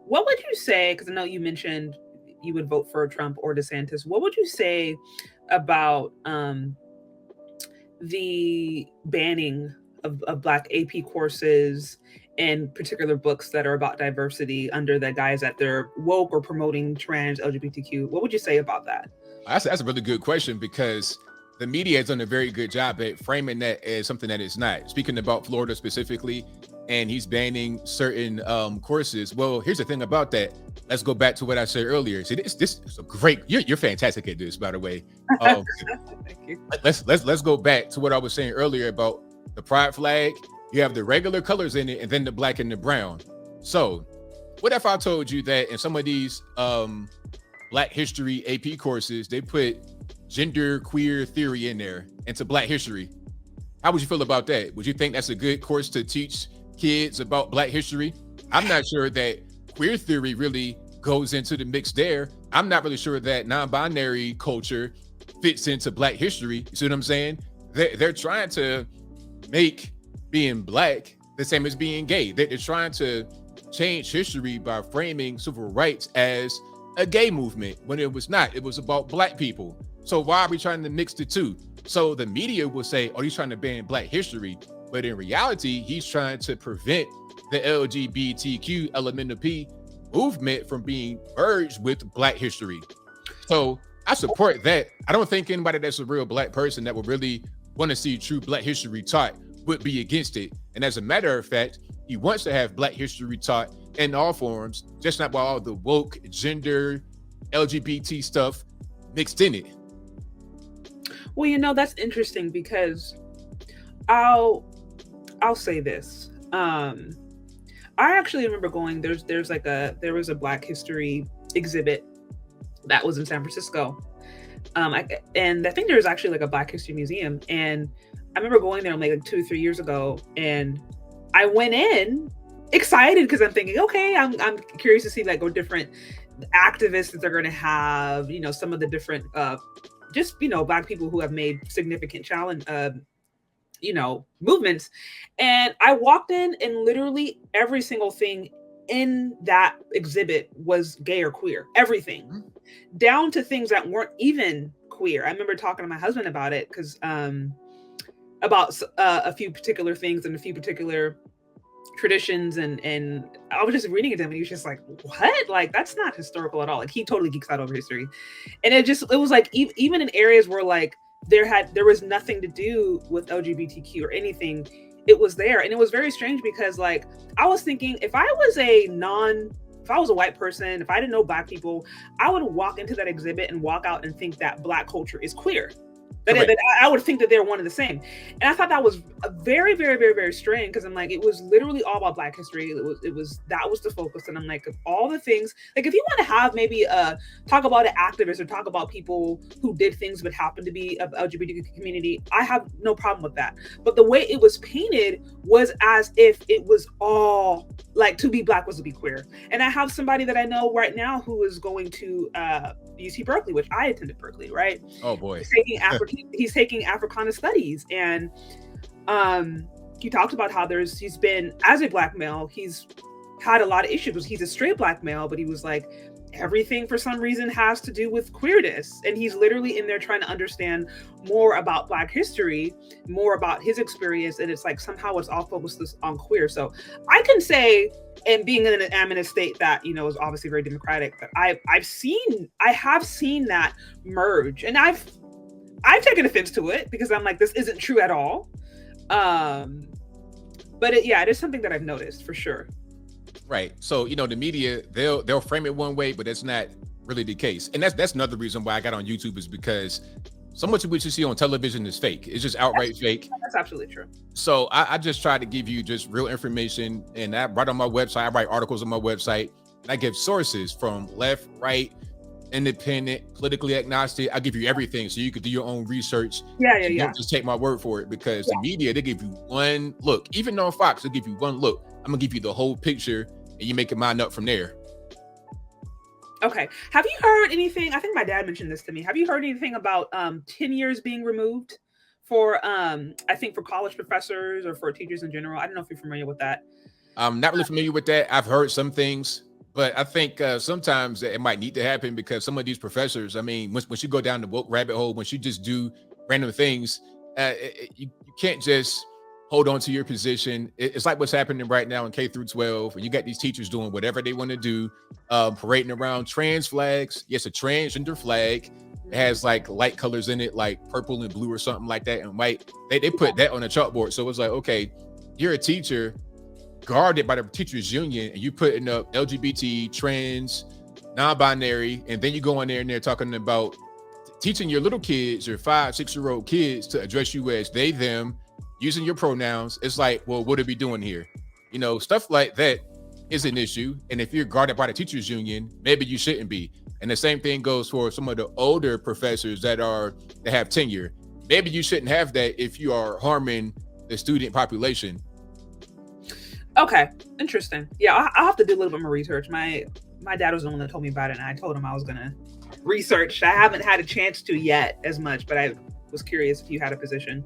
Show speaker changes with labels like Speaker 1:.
Speaker 1: what would you say? Because I know you mentioned you would vote for Trump or DeSantis. What would you say about the banning of Black AP courses and particular books that are about diversity under the guise that they're woke or promoting trans LGBTQ? What would you say about that?
Speaker 2: That's a really good question because the media has done a very good job at framing that as something that it's not. Speaking about Florida specifically, and he's banning certain courses. Well, here's the thing about that. Let's go back to what I said earlier. See, this is a great. You're fantastic at this, by the way. Um,
Speaker 1: Thank you.
Speaker 2: let's go back to what I was saying earlier about the pride flag. You have the regular colors in it, and then the black and the brown. So, what if I told you that in some of these Black History AP courses, they put gender queer theory in there into Black history? How would you feel about that? Would you think that's a good course to teach kids about Black history? I'm not sure that queer theory really goes into the mix there. I'm not really sure that non-binary culture fits into Black history. You see what I'm saying? They're trying to make being Black the same as being gay. They're trying to change history by framing civil rights as a gay movement when it was not. It was about Black people. So why are we trying to mix the two? So the media will say, oh, he's trying to ban Black history. But in reality, he's trying to prevent the LGBTQ LMNP movement from being merged with Black history. So I support that. I don't think anybody that's a real Black person that would really want to see true Black history taught would be against it. And as a matter of fact, he wants to have Black history taught in all forms, just not by all the woke, gender, LGBT stuff mixed in it.
Speaker 1: Well, that's interesting because I'll I'll say this. I actually remember going. There was a Black History exhibit that was in San Francisco, and I think there was actually like a Black History museum, and I remember going there like 2 or 3 years ago, and I went in excited because I'm thinking, okay, I'm curious to see like what different activists that they're going to have, some of the different just Black people who have made significant challenge movements. And I walked in and literally every single thing in that exhibit was gay or queer, everything, down to things that weren't even queer. I remember talking to my husband about it because about a few particular things and a few particular traditions, and I was just reading it to him and he was just like, what? Like, that's not historical at all. Like, he totally geeks out over history. And it was like even in areas where like there was nothing to do with LGBTQ or anything, it was there. And it was very strange because like I was thinking, if I was a white person, if I didn't know Black people, I would walk into that exhibit and walk out and think that Black culture is queer. That I would think that they're one and the same. And I thought that was a very, very, very, very strange because I'm like, it was literally all about Black history. That was the focus. And I'm like, of all the things, like if you want to have maybe talk about an activist or talk about people who did things but happened to be of LGBTQ community, I have no problem with that. But the way it was painted was as if it was all like to be Black was to be queer. And I have somebody that I know right now who is going to UC Berkeley, which I attended Berkeley, right?
Speaker 2: Oh boy.
Speaker 1: He's taking Africana studies, and he talked about how he's been, as a Black male, he's had a lot of issues. He's a straight Black male, but he was like, everything for some reason has to do with queerness. And he's literally in there trying to understand more about Black history, more about his experience. And it's like somehow it's all focused on queer. So I can say, and being I'm in a state that, is obviously very democratic, that I have seen that merge. And I've taken offense to it because I'm like, this isn't true at all. But it is something that I've noticed for sure.
Speaker 2: Right. So, the media, they'll frame it one way, but that's not really the case. And that's another reason why I got on YouTube, is because so much of what you see on television is fake. It's just outright fake.
Speaker 1: That's absolutely true.
Speaker 2: So I just try to give you just real information. And I write on my website, I write articles on my website. And I give sources from left, right, independent, politically agnostic. I give you everything so you could do your own research.
Speaker 1: Yeah.
Speaker 2: Don't just take my word for it, because the media, they give you one look. Even on Fox, they give you one look. I'm gonna give you the whole picture, and you make your mind up from there.
Speaker 1: Okay. Have you heard anything? I think my dad mentioned this to me. Have you heard anything about tenures being removed for I think for college professors or for teachers in general? I don't know if you're familiar with that.
Speaker 2: I'm not really familiar with that. I've heard some things. But I think sometimes it might need to happen because some of these professors, I mean, once you go down the woke rabbit hole, once you just do random things, you can't just hold on to your position. It's like what's happening right now in K through 12, and you got these teachers doing whatever they want to do, parading around trans flags. Yes, a transgender flag. It has like light colors in it, like purple and blue or something like that, and white. They put that on a chalkboard. So it's like, okay, you're a teacher guarded by the teachers union, and you putting up LGBT, trans, non-binary, and then you go in there and they're talking about teaching your little kids, your 5-6-year-old kids, to address you as they, them, using your pronouns. It's like, well, what are we doing here? You know, stuff like that is an issue. And if you're guarded by the teachers union, maybe you shouldn't be. And the same thing goes for some of the older professors that have tenure. Maybe you shouldn't have that if you are harming the student population.
Speaker 1: Okay, interesting. Yeah, I'll have to do a little bit more research. My dad was the one that told me about it, and I told him I was gonna research. I haven't had a chance to yet as much, but I was curious if you had a position.